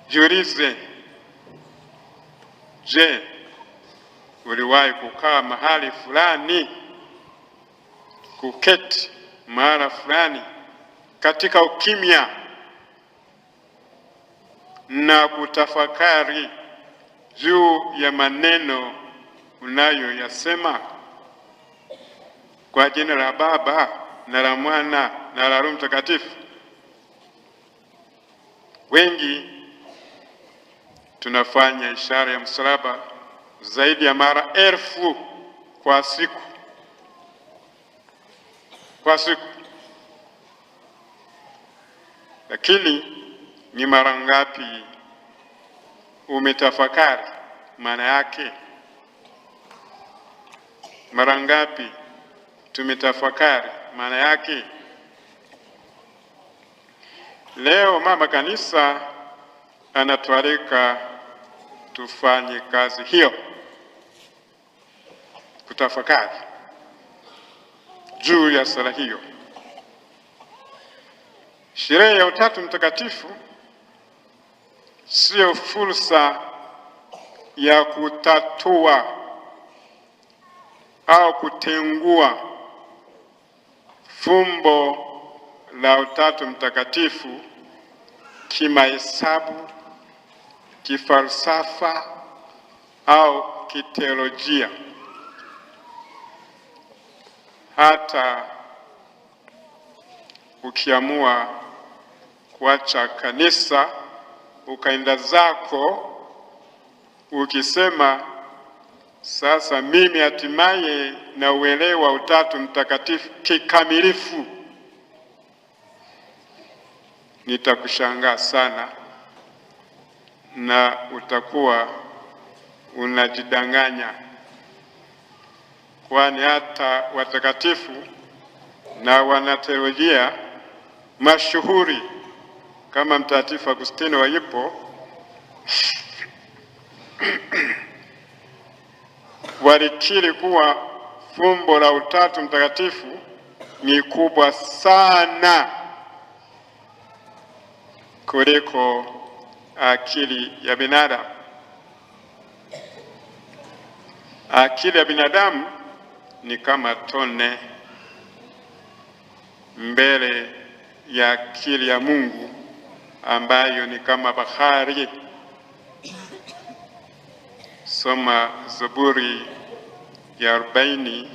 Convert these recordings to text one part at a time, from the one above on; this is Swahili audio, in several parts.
Jiulize, je, uliwahi kukaa mahali fulani, kuketi mahala fulani katika ukimya na kutafakari juu ya maneno unayoyasema? Kwa jina la Baba na la Mwana na la Roho Mtakatifu. Wengi tunafanya ishara ya msalaba zaidi ya mara 1000 kwa siku. Lakini ni mara ngapi umetafakari maana yake? Mara ngapi tumetafakari maana yake? Leo Mama Kanisa anatualika tufanye kazi hiyo, kutafakari juu ya sala hiyo. Sherehe ya Utatu Mtakatifu sio fursa ya kutatua au kutengua fumbo la Utatu Mtakatifu kimahesabu, kifalsafa au kiteolojia. Hata ukiamua kuacha kanisa ukaenda zako ukisema, sasa mimi hatimaye na uelewa Utatu Mtakatifu kikamilifu, nitakushangaa sana na utakuwa unajidanganya, kwani hata watakatifu na wanateolojia mashuhuri kama Mtakatifu Agustino wa Hippo walikiri kuwa fumbo la Utatu Mtakatifu ni kubwa sana kuliko akili ya binadamu. Akili ya binadamu ni kama tone mbele ya akili ya Mungu ambayo ni kama bahari. Soma Zaburi ya 40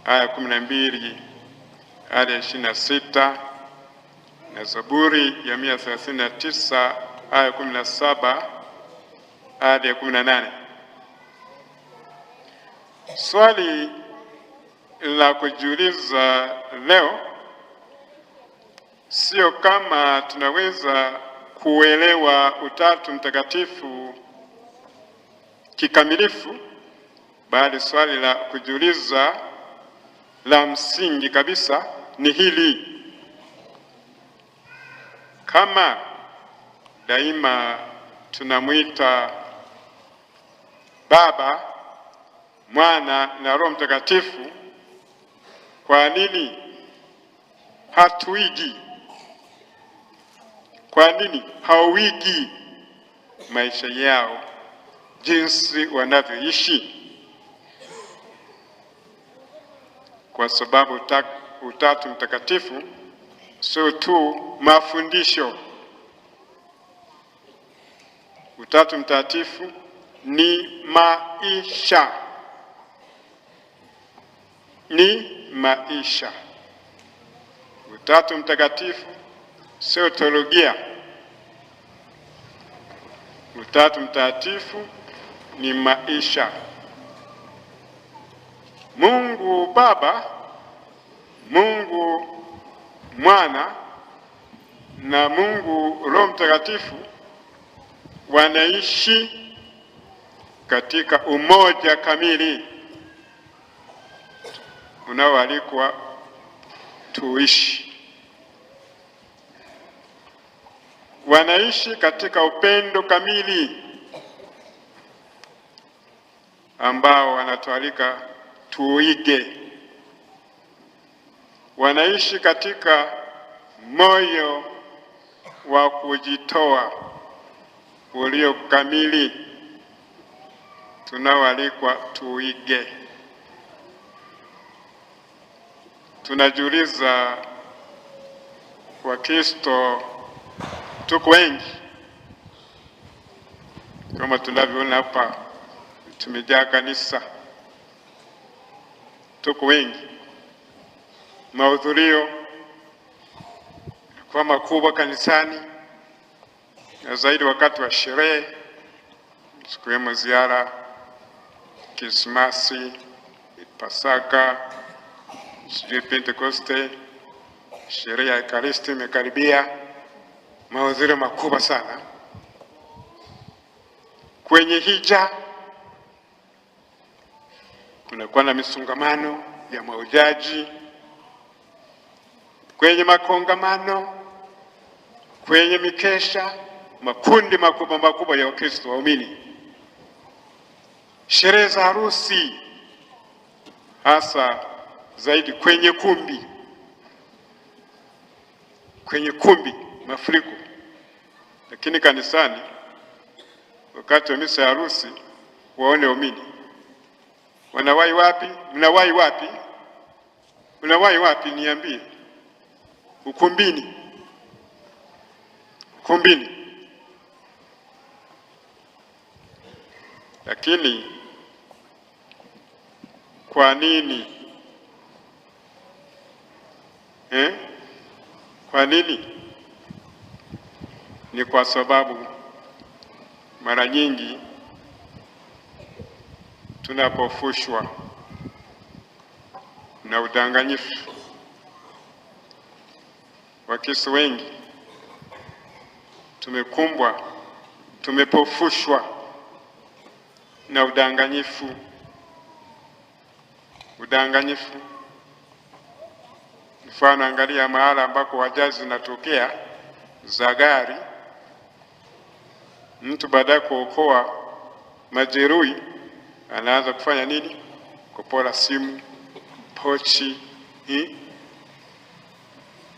aya 12 hadi 26 na Zaburi ya 139 aya 17 hadi 18. Swali la kujiuliza leo sio kama tunaweza kuelewa Utatu Mtakatifu kikamilifu, bali swali la kujiuliza la msingi kabisa ni hili: kama daima tunamwita Baba, Mwana na Roho Mtakatifu, kwa nini hatuigi? Kwa nini hawigi maisha yao jinsi wanavyoishi? Kwa sababu Utatu Mtakatifu sio tu mafundisho. Utatu Mtakatifu ni maisha. Utatu Mtakatifu sio teolojia. Utatu Mtakatifu ni maisha. Mungu Baba, Mungu Mwana na Mungu Roho Mtakatifu wanaishi katika umoja kamili unaoalikwa tuishi. Wanaishi katika upendo kamili ambao wanatualika tuige. Wanaishi katika moyo wa kujitoa ulio kamili tunaoalikwa tuige. Tunajiuliza, Wakristo tuko wengi kama tunavyoona hapa, tumejaa kanisa, tuko wengi, mahudhurio kwa makubwa kanisani, na zaidi wakati wa sherehe, sikiwemo ziara, Krismasi, Pasaka, Pentekoste, sherehe ya Ekaristi imekaribia, mahudhurio makubwa sana. Kwenye hija kunakuwa na misongamano ya mahujaji, kwenye makongamano, kwenye mikesha, makundi makubwa ya Wakristo waumini, sherehe za harusi, hasa zaidi kwenye kumbi mafuriko. Lakini kanisani wakati wa misa ya harusi, waone waumini wanawahi wapi? Mnawahi wapi? Mnawahi wapi? Niambie. Ukumbini. Lakini kwa nini? Kwa nini? Ni kwa sababu mara nyingi tunapofushwa na udanganyifu. Wakristo wengi tumepofushwa na udanganyifu. Mfano, angalia mahala ambako ajali zinatokea za gari, mtu baada ya kuokoa majeruhi anaanza kufanya nini? Kupora simu, pochi,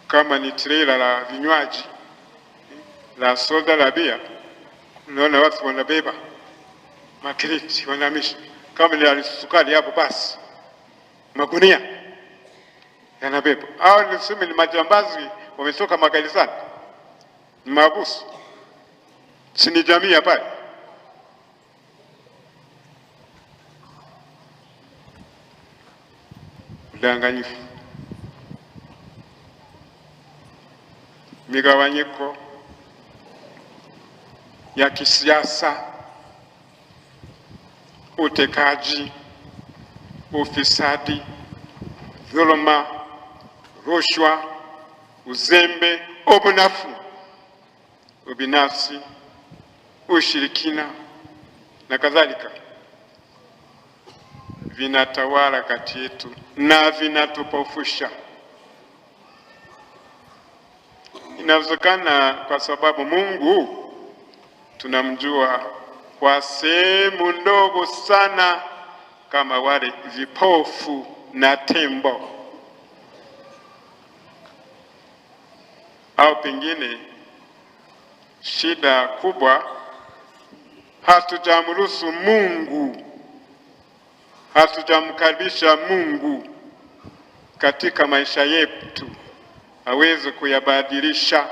kama ni trailer la vinywaji, la soda, la bia, unaona watu wanabeba makreti wanahamisha. Kama ni sukari hapo, basi magunia yanabeba. Au niseme ni majambazi wametoka makanisani, ni mahabusu, si ni jamii pale. Udanganyifu, migawanyiko ya kisiasa, utekaji, ufisadi, dhuluma, rushwa, uzembe, ubinafsi, ushirikina na kadhalika vinatawala kati yetu na vinatupofusha. Inawezekana kwa sababu Mungu tunamjua kwa sehemu ndogo sana, kama wale vipofu na tembo. Au pengine shida kubwa, hatujamruhusu Mungu, hatujamkaribisha Mungu katika maisha yetu aweze kuyabadilisha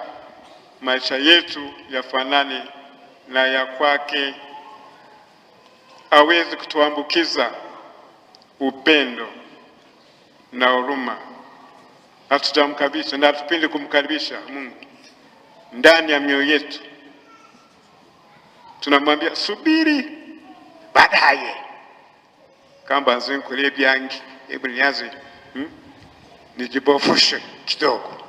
maisha yetu yafanane na ya kwake, aweze kutuambukiza upendo na huruma. Hatujamkaribisha na tupende kumkaribisha Mungu ndani ya mioyo yetu. Tunamwambia subiri baadaye, kamba nzuri byangi, hebu nianze nijibofushe kidogo.